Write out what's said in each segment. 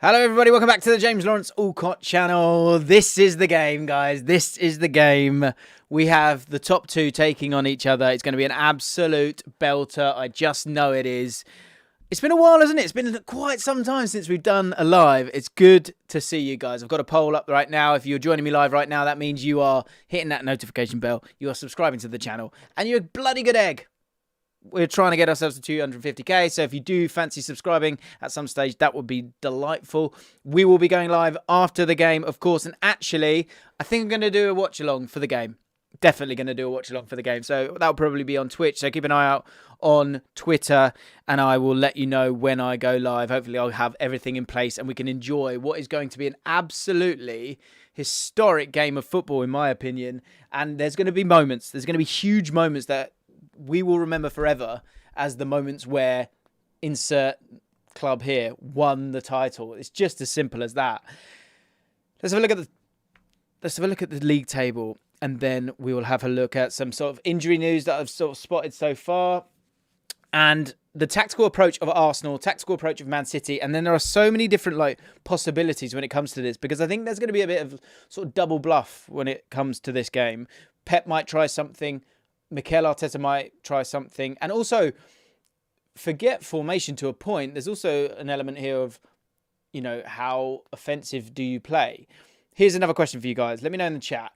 Hello everybody, welcome back to the James Lawrence Allcott channel. This is the game, guys. This is the game. We have the top two taking on each other. It's going to be an absolute belter. I just know it is. It's been a while, hasn't it? It's been quite some time since we've done a live. It's good to see you guys. I've got a poll up right now. If you're joining me live right now, that means you are hitting that notification bell. You are subscribing to the channel. And you're a bloody good egg. We're trying to get ourselves to 250k, so if you do fancy subscribing at some stage, that would be delightful. We will be going live after the game, of course, and actually, I think I'm going to do a watch-along for the game. Definitely going to do a watch-along for the game, so that'll probably be on Twitch, so keep an eye out on Twitter, and I will let you know when I go live. Hopefully, I'll have everything in place, and we can enjoy what is going to be an absolutely historic game of football, in my opinion, and there's going to be moments, there's going to be huge moments that we will remember forever as the moments where insert club here won the title. It's just as simple as that. Let's have a look at the league table, and then we will have a look at some sort of injury news that I've sort of spotted so far, and the tactical approach of Arsenal, tactical approach of Man City, and then there are so many different possibilities when it comes to this, because I think there's going to be a bit of sort of double bluff when it comes to this game. Pep might try something. Mikel Arteta might try something. And also, forget formation to a point. There's also an element here of, how offensive do you play? Here's another question for you guys. Let me know in the chat.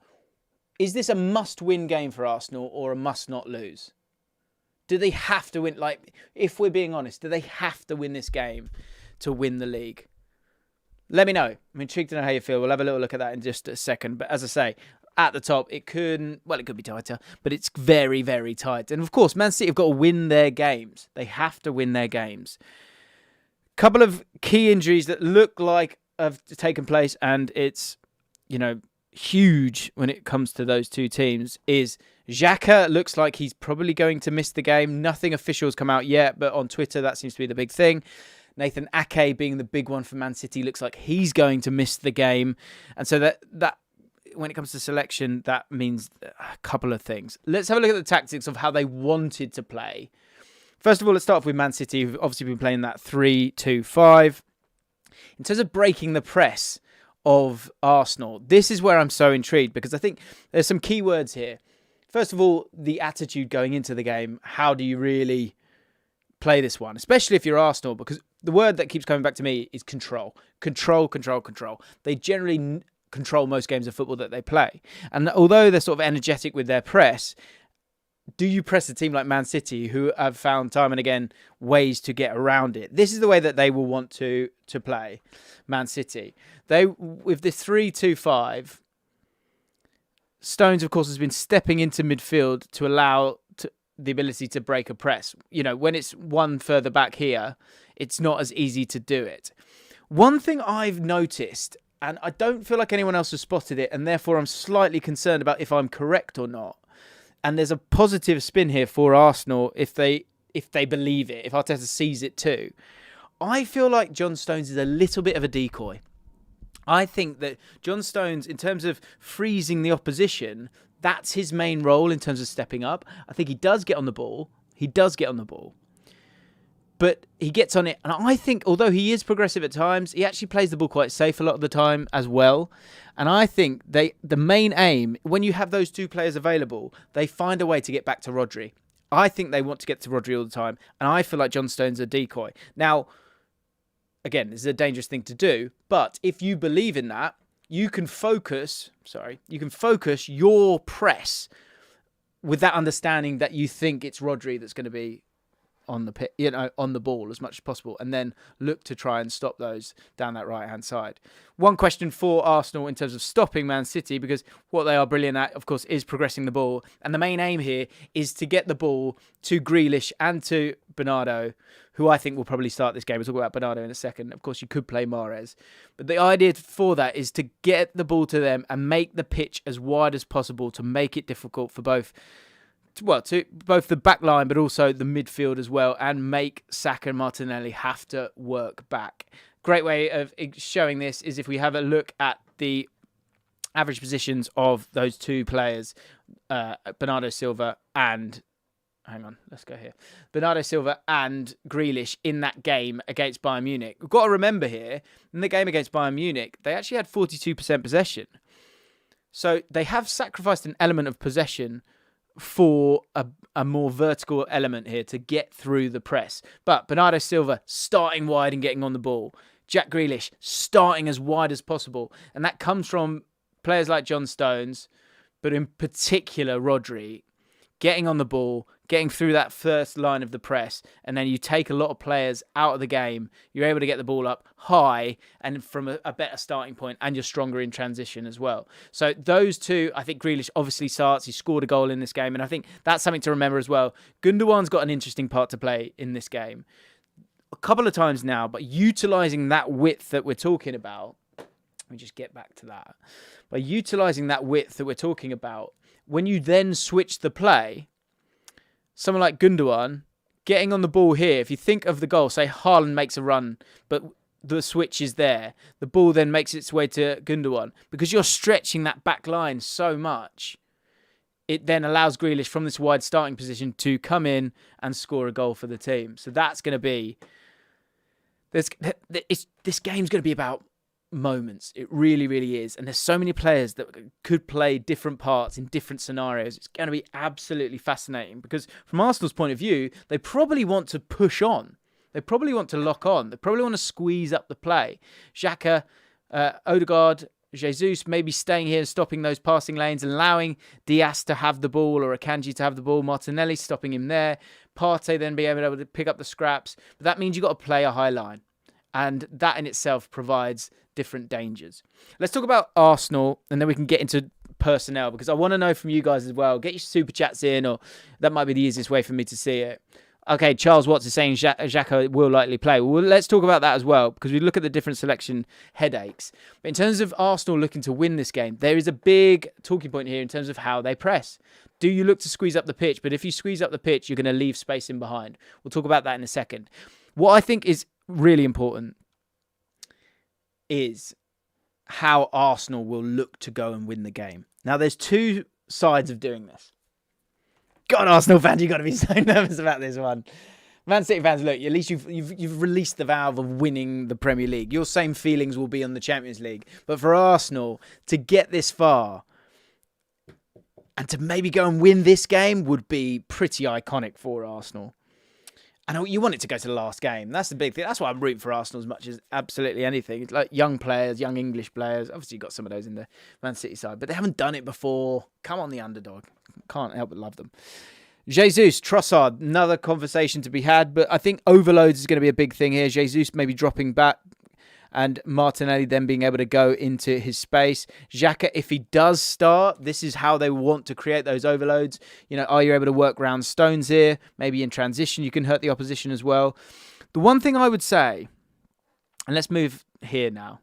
Is this a must-win game for Arsenal or a must-not-lose? Do they have to win? If we're being honest, do they have to win this game to win the league? Let me know. I'm intrigued to know how you feel. We'll have a little look at that in just a second. But as I say, at the top, it could be tighter, but it's very, very tight. And of course, Man City have got to win their games. They have to win their games. Couple of key injuries that look like have taken place, and it's, huge when it comes to those two teams, is Xhaka looks like he's probably going to miss the game. Nothing official has come out yet, but on Twitter, that seems to be the big thing. Nathan Ake being the big one for Man City looks like he's going to miss the game. And so that when it comes to selection, that means a couple of things. Let's have a look at the tactics of how they wanted to play. First of all, let's start off with Man City, who've obviously been playing that 3-2-5. In terms of breaking the press of Arsenal, this is where I'm so intrigued, because I think there's some key words here. First of all, the attitude going into the game. How do you really play this one? Especially if you're Arsenal, because the word that keeps coming back to me is control. Control. They generally control most games of football that they play. And although they're sort of energetic with their press, do you press a team like Man City, who have found time and again ways to get around it? This is the way that they will want to play Man City. With this 3-2-5, Stones, of course, has been stepping into midfield to allow the ability to break a press. When it's one further back here, it's not as easy to do it. One thing I've noticed, and I don't feel like anyone else has spotted it, and therefore I'm slightly concerned about if I'm correct or not. And there's a positive spin here for Arsenal if they believe it, if Arteta sees it too. I feel like John Stones is a little bit of a decoy. I think that John Stones, in terms of freezing the opposition, that's his main role in terms of stepping up. I think he does get on the ball. But he gets on it, and I think, although he is progressive at times, he actually plays the ball quite safe a lot of the time as well. And I think the main aim, when you have those two players available, they find a way to get back to Rodri. I think they want to get to Rodri all the time, and I feel like John Stones is a decoy. Now, again, this is a dangerous thing to do, but if you believe in that, you can focus your press with that understanding that you think it's Rodri that's going to be on the ball as much as possible, and then look to try and stop those down that right-hand side. One question for Arsenal in terms of stopping Man City, because what they are brilliant at, of course, is progressing the ball. And the main aim here is to get the ball to Grealish and to Bernardo, who I think will probably start this game. We'll talk about Bernardo in a second. Of course, you could play Mahrez. But the idea for that is to get the ball to them and make the pitch as wide as possible to make it difficult for to both the back line, but also the midfield as well, and make Saka and Martinelli have to work back. Great way of showing this is if we have a look at the average positions of those two players, Bernardo Silva and hang on, let's go here. Bernardo Silva and Grealish in that game against Bayern Munich. We've got to remember here, in the game against Bayern Munich, they actually had 42% possession. So they have sacrificed an element of possession for a more vertical element here to get through the press. But Bernardo Silva starting wide and getting on the ball. Jack Grealish starting as wide as possible. And that comes from players like John Stones, but in particular Rodri, getting on the ball, getting through that first line of the press, and then you take a lot of players out of the game. You're able to get the ball up high and from a better starting point, and you're stronger in transition as well. So those two, I think Grealish obviously starts. He scored a goal in this game, and I think that's something to remember as well. Gundogan's got an interesting part to play in this game. A couple of times now, but utilising that width that we're talking about, let me just get back to that. By utilising that width that we're talking about, when you then switch the play, someone like Gundogan getting on the ball here, if you think of the goal, say Haaland makes a run, but the switch is there, the ball then makes its way to Gundogan. Because you're stretching that back line so much, it then allows Grealish from this wide starting position to come in and score a goal for the team. So that's going to be... This game's going to be about moments. It really, really is. And there's so many players that could play different parts in different scenarios. It's going to be absolutely fascinating because from Arsenal's point of view, they probably want to push on. They probably want to lock on. They probably want to squeeze up the play. Xhaka, Odegaard, Jesus maybe staying here and stopping those passing lanes and allowing Diaz to have the ball or Akanji to have the ball. Martinelli stopping him there. Partey then being able to pick up the scraps. But that means you've got to play a high line. And that in itself provides different dangers. Let's talk about Arsenal and then we can get into personnel because I want to know from you guys as well. Get your super chats in, or that might be the easiest way for me to see it. Okay, Charles Watts is saying Xhaka will likely play. Well, let's talk about that as well because we look at the different selection headaches. But in terms of Arsenal looking to win this game, there is a big talking point here in terms of how they press. Do you look to squeeze up the pitch? But if you squeeze up the pitch, you're going to leave space in behind. We'll talk about that in a second. What I think is really important is how Arsenal will look to go and win the game. Now, there's two sides of doing this. God, Arsenal fans, you've got to be so nervous about this one. Man City fans, look, at least you've released the valve of winning the Premier League. Your same feelings will be on the Champions League. But for Arsenal, to get this far and to maybe go and win this game would be pretty iconic for Arsenal. And you want it to go to the last game. That's the big thing. That's why I'm rooting for Arsenal as much as absolutely anything. It's like young players, young English players. Obviously, you've got some of those in the Man City side, but they haven't done it before. Come on, the underdog. Can't help but love them. Jesus, Trossard, another conversation to be had, but I think overloads is going to be a big thing here. Jesus maybe dropping back and Martinelli then being able to go into his space. Xhaka, if he does start, this is how they want to create those overloads. You know, are you able to work around Stones here? Maybe in transition, you can hurt the opposition as well. The one thing I would say, and let's move here now.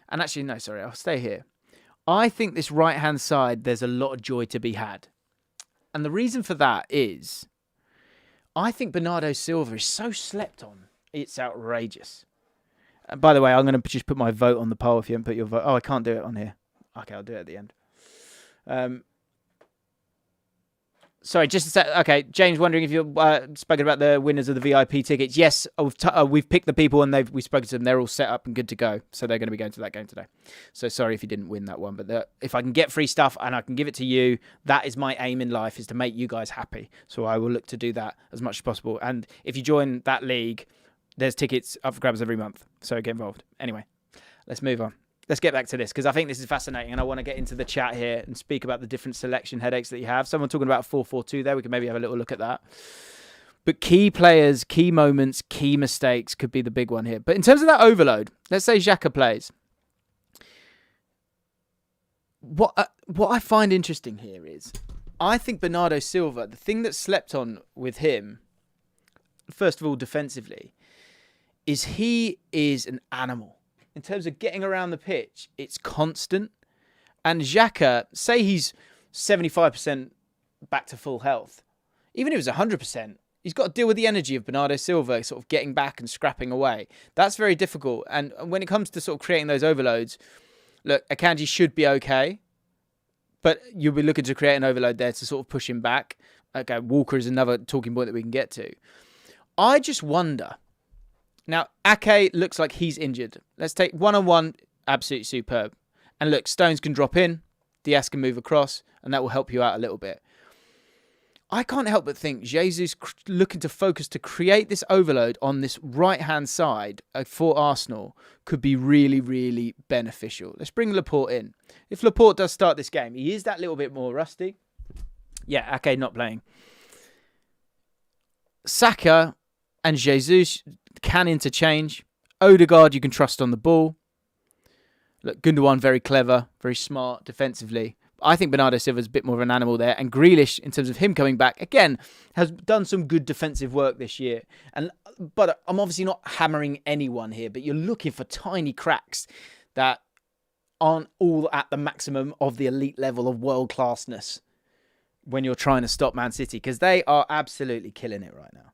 And actually, no, sorry, I'll stay here. I think this right-hand side, there's a lot of joy to be had. And the reason for that is, I think Bernardo Silva is so slept on. It's outrageous. And by the way, I'm going to just put my vote on the poll if you haven't put your vote. Oh, I can't do it on here. Okay, I'll do it at the end. Sorry, just a sec. Okay, James, wondering if you've spoken about the winners of the VIP tickets. Yes, we've picked the people and we've spoken to them. They're all set up and good to go. So they're going to be going to that game today. So sorry if you didn't win that one. But if I can get free stuff and I can give it to you, that is my aim in life, is to make you guys happy. So I will look to do that as much as possible. And if you join that league, there's tickets up for grabs every month. So get involved. Anyway, let's move on. Let's get back to this because I think this is fascinating and I want to get into the chat here and speak about the different selection headaches that you have. Someone talking about 4-4-2 there. We can maybe have a little look at that. But key players, key moments, key mistakes could be the big one here. But in terms of that overload, let's say Xhaka plays. What I find interesting here is I think Bernardo Silva, the thing that slept on with him, first of all defensively, is he is an animal. In terms of getting around the pitch, it's constant. And Xhaka, say he's 75% back to full health. Even if it was 100%, he's got to deal with the energy of Bernardo Silva sort of getting back and scrapping away. That's very difficult. And when it comes to sort of creating those overloads, look, Akanji should be okay. But you'll be looking to create an overload there to sort of push him back. Okay, Walker is another talking point that we can get to. I just wonder. Now, Ake looks like he's injured. Let's take one-on-one, absolutely superb. And look, Stones can drop in, Diaz can move across, and that will help you out a little bit. I can't help but think Jesus looking to focus to create this overload on this right-hand side for Arsenal could be really, really beneficial. Let's bring Laporte in. If Laporte does start this game, he is that little bit more rusty. Yeah, Ake not playing. Saka and Jesus can interchange. Odegaard you can trust on the ball. Look, Gundogan very clever, very smart defensively. I think Bernardo Silva's a bit more of an animal there. And Grealish, in terms of him coming back, again, has done some good defensive work this year. But I'm obviously not hammering anyone here, but you're looking for tiny cracks that aren't all at the maximum of the elite level of world-classness when you're trying to stop Man City, because they are absolutely killing it right now.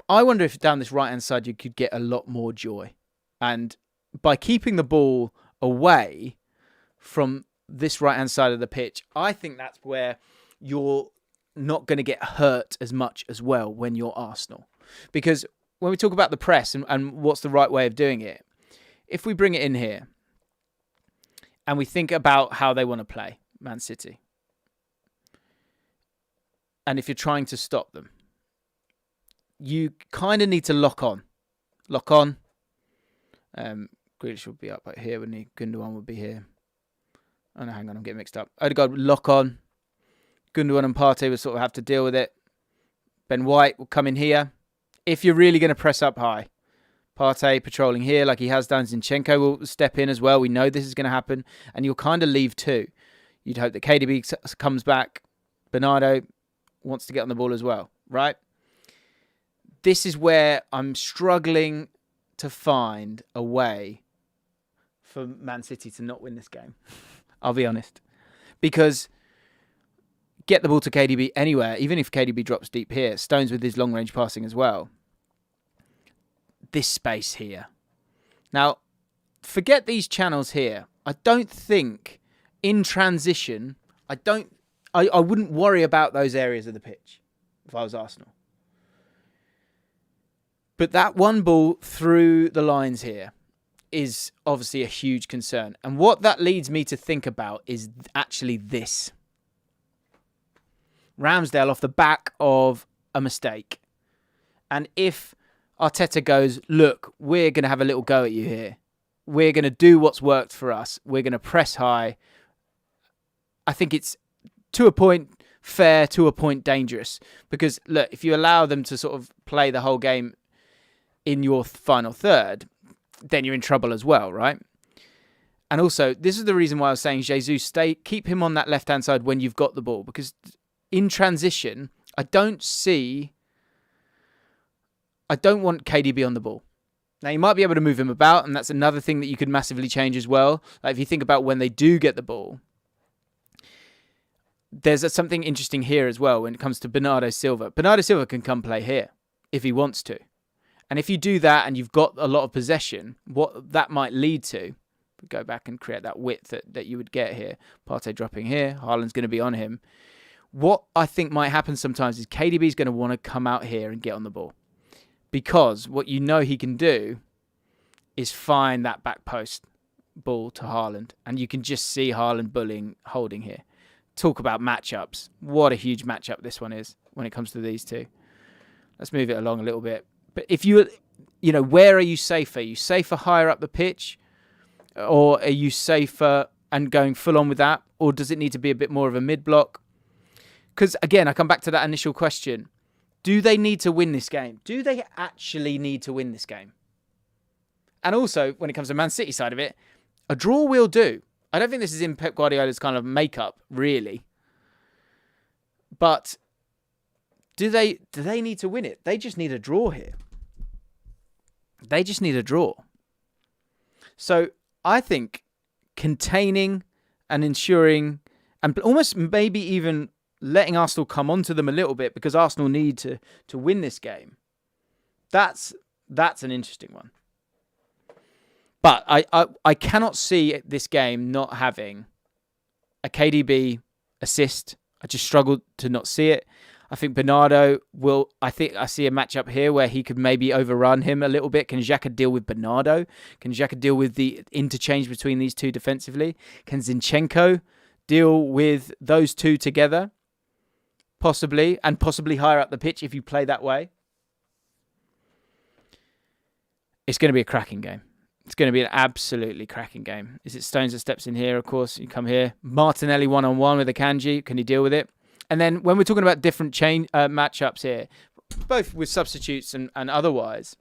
I wonder if down this right-hand side you could get a lot more joy. And by keeping the ball away from this right-hand side of the pitch, I think that's where you're not going to get hurt as much as well when you're Arsenal. Because when we talk about the press and what's the right way of doing it, if we bring it in here and we think about how they want to play, Man City, and if you're trying to stop them, you kind of need to lock on. Lock on. Grealish would be up right here, wouldn't he? Gundogan would be here. Oh no, hang on, I'm getting mixed up. Odegaard would lock on. Gundogan and Partey would sort of have to deal with it. Ben White will come in here. If you're really going to press up high. Partey patrolling here like he has done. Zinchenko will step in as well. We know this is going to happen. And you'll kind of leave two. You'd hope that KDB comes back. Bernardo wants to get on the ball as well, right? This is where I'm struggling to find a way for Man City to not win this game. I'll be honest. Because get the ball to KDB anywhere, even if KDB drops deep here. Stones with his long-range passing as well. This space here. Now, forget these channels here. I don't think in transition, I wouldn't worry about those areas of the pitch if I was Arsenal. But that one ball through the lines here is obviously a huge concern. And what that leads me to think about is actually this. Ramsdale off the back of a mistake. And if Arteta goes, look, we're going to have a little go at you here. We're going to do what's worked for us. We're going to press high. I think it's to a point fair, to a point dangerous. Because, look, if you allow them to sort of play the whole game in your final third, then you're in trouble as well, right? And also, this is the reason why I was saying Jesus, keep him on that left-hand side when you've got the ball. Because in transition, I don't want KDB on the ball. Now, you might be able to move him about, and that's another thing that you could massively change as well. Like if you think about when they do get the ball, there's something interesting here as well when it comes to Bernardo Silva. Bernardo Silva can come play here if he wants to. And if you do that and you've got a lot of possession, what that might lead to, go back and create that width that you would get here. Partey dropping here. Haaland's going to be on him. What I think might happen sometimes is KDB's going to want to come out here and get on the ball. Because what you know he can do is find that back post ball to Haaland. And you can just see Haaland bullying, holding here. Talk about matchups. What a huge matchup this one is when it comes to these two. Let's move it along a little bit. But if where are you safer? Are you safer higher up the pitch? Or are you safer and going full on with that? Or does it need to be a bit more of a mid-block? Because, again, I come back to that initial question. Do they need to win this game? Do they actually need to win this game? And also, when it comes to Man City side of it, a draw will do. I don't think this is in Pep Guardiola's kind of makeup, really. But do they need to win it? They just need a draw here. They just need a draw. So I think containing and ensuring and almost maybe even letting Arsenal come onto them a little bit because Arsenal need to win this game. That's an interesting one. But I cannot see this game not having a KDB assist, I just struggled to not see it. I think Bernardo will... I see a matchup here where he could maybe overrun him a little bit. Can Xhaka deal with Bernardo? Can Xhaka deal with the interchange between these two defensively? Can Zinchenko deal with those two together? Possibly. And possibly higher up the pitch if you play that way. It's going to be a cracking game. It's going to be an absolutely cracking game. Is it Stones that steps in here? Of course, you come here. Martinelli one-on-one with Akanji. Can he deal with it? And then when we're talking about different matchups here, both with substitutes and otherwise,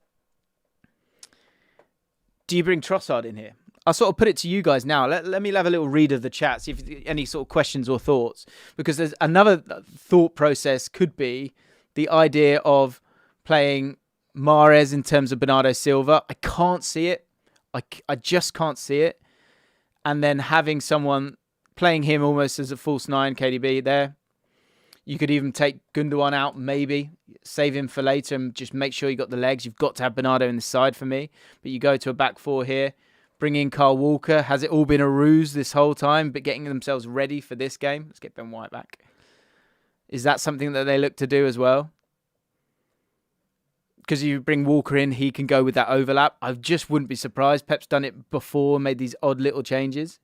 do you bring Trossard in here? I'll sort of put it to you guys now. Let me have a little read of the chat, see if any sort of questions or thoughts. Because there's another thought process could be the idea of playing Mahrez in terms of Bernardo Silva. I can't see it. I just can't see it. And then having someone playing him almost as a false nine, KDB there. You could even take Gundogan out, maybe. Save him for later and just make sure you got the legs. You've got to have Bernardo in the side for me. But you go to a back four here. Bring in Kyle Walker. Has it all been a ruse this whole time, but getting themselves ready for this game? Let's get Ben White back. Is that something that they look to do as well? Because you bring Walker in, he can go with that overlap. I just wouldn't be surprised. Pep's done it before, made these odd little changes.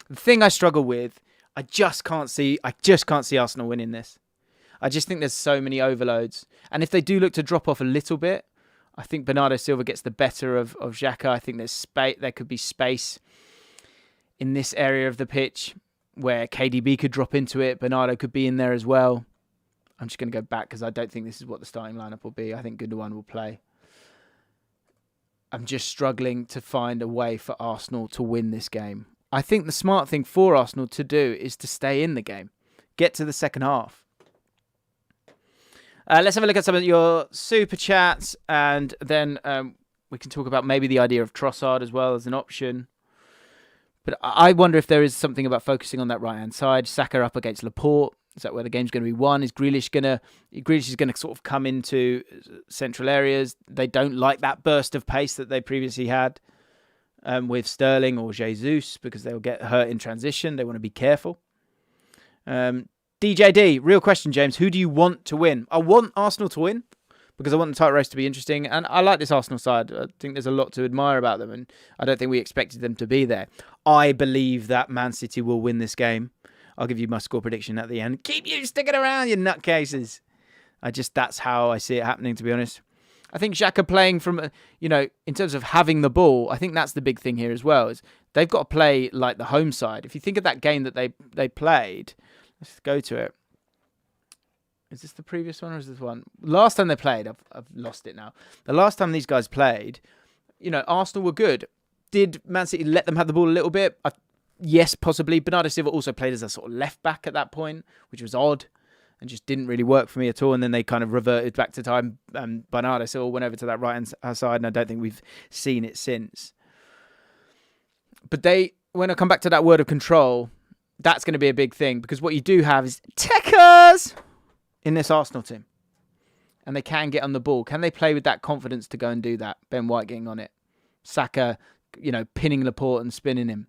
The thing I struggle with, I just can't see Arsenal winning this. I just think there's so many overloads. And if they do look to drop off a little bit, I think Bernardo Silva gets the better of Xhaka. I think there could be space in this area of the pitch where KDB could drop into it. Bernardo could be in there as well. I'm just going to go back because I don't think this is what the starting lineup will be. I think Gundogan will play. I'm just struggling to find a way for Arsenal to win this game. I think the smart thing for Arsenal to do is to stay in the game. Get to the second half. Let's have a look at some of your super chats, and then we can talk about maybe the idea of Trossard as well as an option. But I wonder if there is something about focusing on that right-hand side. Saka up against Laporte. Is that where the game's going to be won? Is Grealish is going to sort of come into central areas. They don't like that burst of pace that they previously had. With Sterling or Jesus, because they'll get hurt in transition. They want to be careful. DJD, real question, James. Who do you want to win? I want Arsenal to win because I want the title race to be interesting. And I like this Arsenal side. I think there's a lot to admire about them. And I don't think we expected them to be there. I believe that Man City will win this game. I'll give you my score prediction at the end. Keep you sticking around, you nutcases. That's how I see it happening, to be honest. I think Xhaka playing from, in terms of having the ball, I think that's the big thing here as well. Is they've got to play like the home side. If you think of that game that they played, let's go to it. Is this the previous one or is this one? Last time they played, I've lost it now. The last time these guys played, Arsenal were good. Did Man City let them have the ball a little bit? Yes, possibly. Bernardo Silva also played as a sort of left back at that point, which was odd. And just didn't really work for me at all. And then they kind of reverted back to time. Bernardo Silva went over to that right-hand side, and I don't think we've seen it since. But when I come back to that word of control, that's going to be a big thing. Because what you do have is techers in this Arsenal team. And they can get on the ball. Can they play with that confidence to go and do that? Ben White getting on it. Saka, pinning Laporte and spinning him.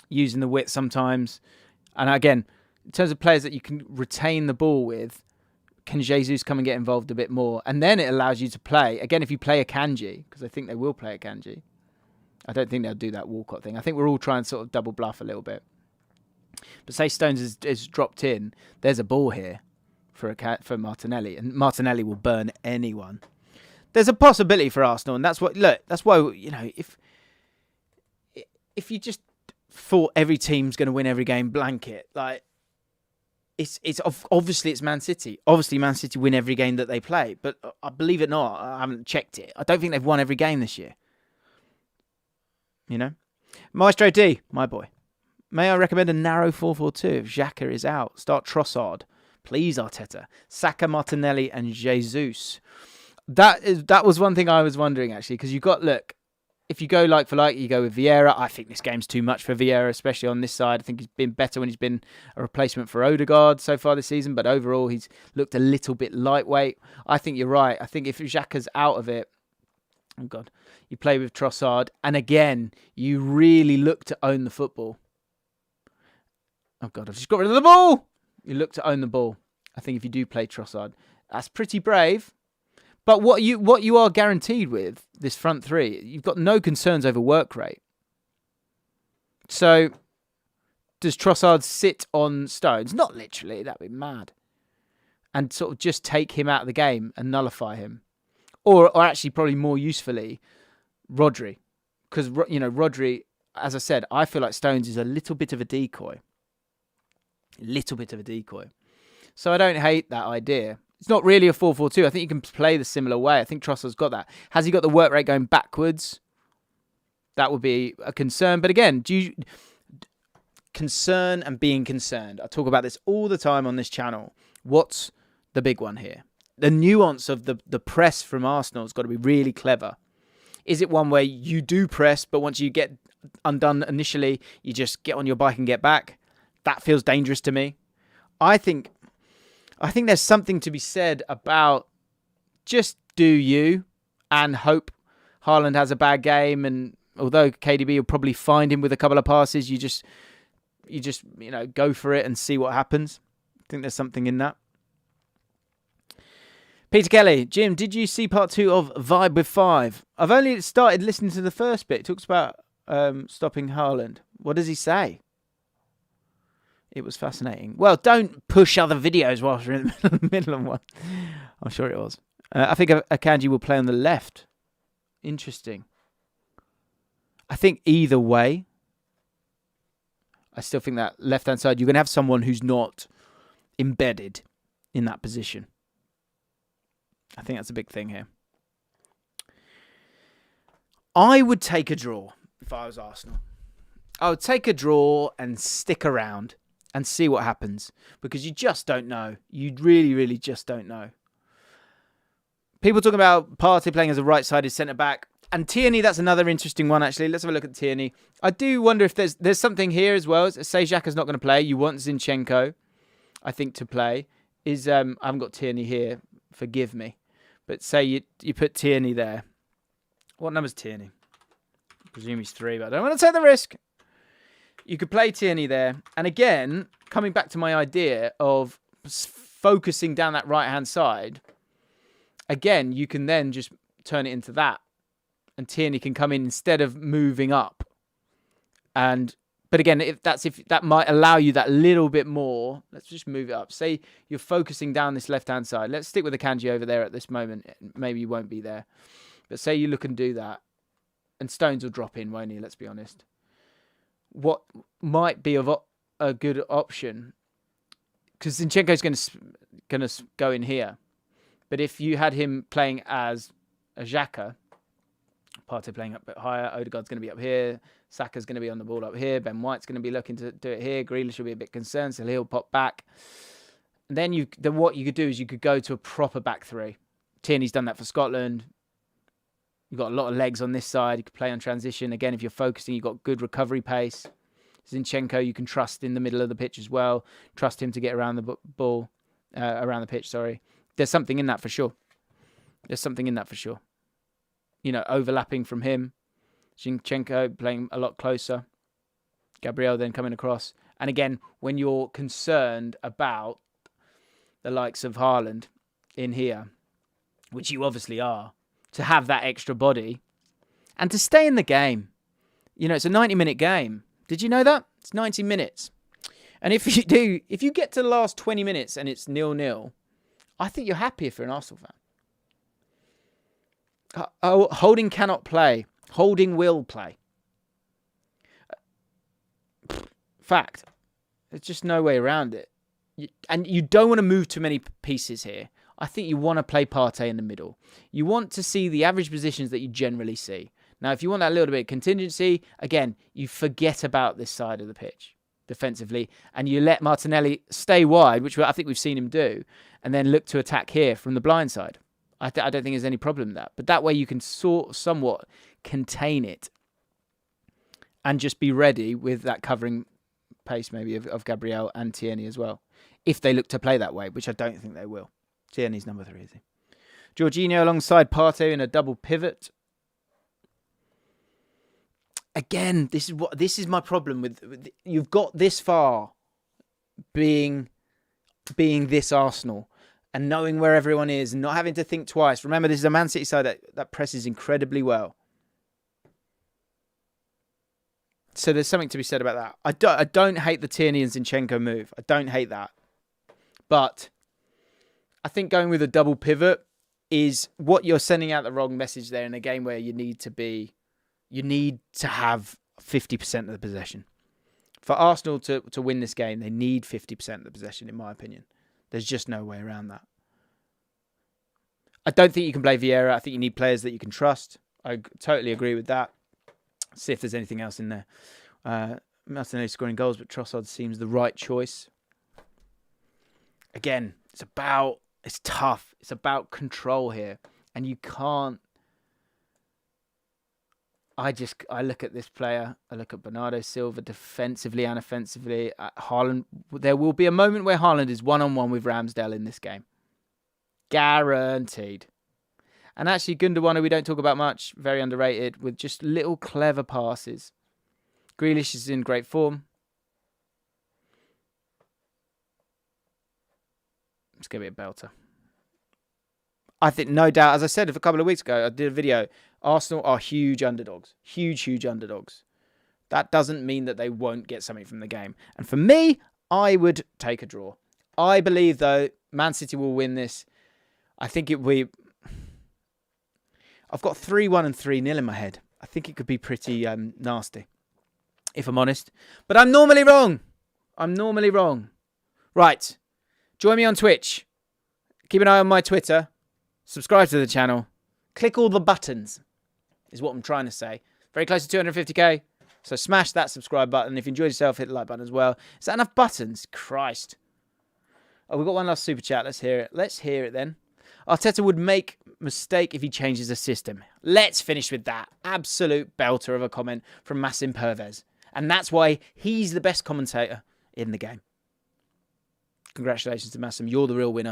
Using the width sometimes. And again, in terms of players that you can retain the ball with, can Jesus come and get involved a bit more? And then it allows you to play. Again, if you play Akanji, because I think they will play Akanji. I don't think they'll do that Walcott thing. I think we're all trying to sort of double bluff a little bit. But say Stones is dropped in, there's a ball here for Martinelli. And Martinelli will burn anyone. There's a possibility for Arsenal. And that's why, if you just thought every team's going to win every game blanket, It's obviously it's Man City. Obviously, Man City win every game that they play. But I believe it or not, I haven't checked it. I don't think they've won every game this year. Maestro D, my boy. May I recommend a narrow 4-4-2 if Xhaka is out? Start Trossard. Please, Arteta. Saka, Martinelli and Jesus. That was one thing I was wondering, actually. Because if you go like for like, you go with Vieira. I think this game's too much for Vieira, especially on this side. I think he's been better when he's been a replacement for Odegaard so far this season. But overall, he's looked a little bit lightweight. I think you're right. I think if Xhaka's out of it, oh God, you play with Trossard. And again, you really look to own the football. Oh God, I've just got rid of the ball. You look to own the ball. I think if you do play Trossard, that's pretty brave. But what you are guaranteed with this front three, you've got no concerns over work rate. So does Trossard sit on Stones? Not literally, that'd be mad. And sort of just take him out of the game and nullify him. Or actually probably more usefully, Rodri. Because, Rodri, as I said, I feel like Stones is a little bit of a decoy. So I don't hate that idea. It's not really a 4-4-2. I think you can play the similar way. I think Trossard's got that. Has he got the work rate going backwards? That would be a concern. But again, concern and being concerned. I talk about this all the time on this channel. What's the big one here? The nuance of the press from Arsenal has got to be really clever. Is it one where you do press, but once you get undone initially, you just get on your bike and get back? That feels dangerous to me. I think there's something to be said about just do you and hope Haaland has a bad game. And although KDB will probably find him with a couple of passes, you just go for it and see what happens. I think there's something in that. Peter Kelly, Jim, did you see part 2 of Vibe with 5? I've only started listening to the first bit. It talks about stopping Haaland. What does he say? It was fascinating. Well, don't push other videos whilst you're in the middle of one. I'm sure it was. I think Akanji will play on the left. Interesting. I think either way, I still think that left-hand side, you're going to have someone who's not embedded in that position. I think that's a big thing here. I would take a draw if I was Arsenal. I would take a draw and stick around and see what happens, because you just don't know. You really, really just don't know. People talking about Partey playing as a right-sided centre-back. And Tierney, that's another interesting one, actually. Let's have a look at Tierney. I do wonder if there's something here as well. Say Xhaka's not going to play. You want Zinchenko, I think, to play. I haven't got Tierney here. Forgive me. But say you put Tierney there. What number's Tierney? I presume he's 3, but I don't want to take the risk. You could play Tierney there. And again, coming back to my idea of focusing down that right-hand side, again, you can then just turn it into that. And Tierney can come in instead of moving up. But again, if that might allow you that little bit more. Let's just move it up. Say you're focusing down this left-hand side. Let's stick with the Akanji over there at this moment. Maybe you won't be there. But say you look and do that. And Stones will drop in, won't he? Let's be honest. What might be a good option, because Zinchenko's going to go in here. But if you had him playing as a Xhaka, Partey playing up a bit higher, Odegaard's going to be up here, Saka's going to be on the ball up here, Ben White's going to be looking to do it here, Grealish will be a bit concerned, so he'll pop back. And then what you could do is you could go to a proper back three. Tierney's done that for Scotland. You've got a lot of legs on this side. You can play on transition. Again, if you're focusing, you've got good recovery pace. Zinchenko, you can trust in the middle of the pitch as well. Trust him to get around the ball, around the pitch, sorry. There's something in that for sure. Overlapping from him. Zinchenko playing a lot closer. Gabriel then coming across. And again, when you're concerned about the likes of Haaland in here, which you obviously are, to have that extra body and to stay in the game. It's a 90-minute game. Did you know that? It's 90 minutes. And if you get to the last 20 minutes and it's 0-0, I think you're happy if you're an Arsenal fan. Holding cannot play. Holding will play. Fact. There's just no way around it. And you don't want to move too many pieces here. I think you want to play Partey in the middle. You want to see the average positions that you generally see. Now, if you want that little bit of contingency, again, you forget about this side of the pitch defensively, and you let Martinelli stay wide, which I think we've seen him do, and then look to attack here from the blind side. I don't think there's any problem with that. But that way you can somewhat contain it and just be ready with that covering pace maybe of Gabriel and Tierney as well, if they look to play that way, which I don't think they will. Tierney's number 3, is he? Jorginho alongside Partey in a double pivot. Again, this is my problem with you've got this far being being this Arsenal and knowing where everyone is and not having to think twice. Remember, this is a Man City side that presses incredibly well. So there's something to be said about that. I don't hate the Tierney and Zinchenko move. I don't hate that. But I think going with a double pivot is what you're sending out the wrong message there in a game where you need to have 50% of the possession. For Arsenal to win this game, they need 50% of the possession, in my opinion. There's just no way around that. I don't think you can play Vieira. I think you need players that you can trust. I totally agree with that. See if there's anything else in there. Martinelli scoring goals, but Trossard seems the right choice. Again, it's tough. It's about control here. And you can't... I look at this player. I look at Bernardo Silva defensively and offensively. Haaland, there will be a moment where Haaland is one-on-one with Ramsdale in this game. Guaranteed. And actually, Gundogan, we don't talk about much, very underrated, with just little clever passes. Grealish is in great form. It's going to be a belter. I think, no doubt, as I said a couple of weeks ago, I did a video, Arsenal are huge underdogs. Huge, huge underdogs. That doesn't mean that they won't get something from the game. And for me, I would take a draw. I believe, though, Man City will win this. I think it will be... I've got 3-1 and 3-0 in my head. I think it could be pretty nasty, if I'm honest. But I'm normally wrong. Right. Join me on Twitch. Keep an eye on my Twitter. Subscribe to the channel. Click all the buttons, is what I'm trying to say. Very close to 250k. So smash that subscribe button. If you enjoyed yourself, hit the like button as well. Is that enough buttons? Christ. Oh, we've got one last super chat. Let's hear it. Let's hear it then. Arteta would make mistake if he changes the system. Let's finish with that. Absolute belter of a comment from Massim Pervez. And that's why he's the best commentator in the game. Congratulations to Massim. You're the real winner.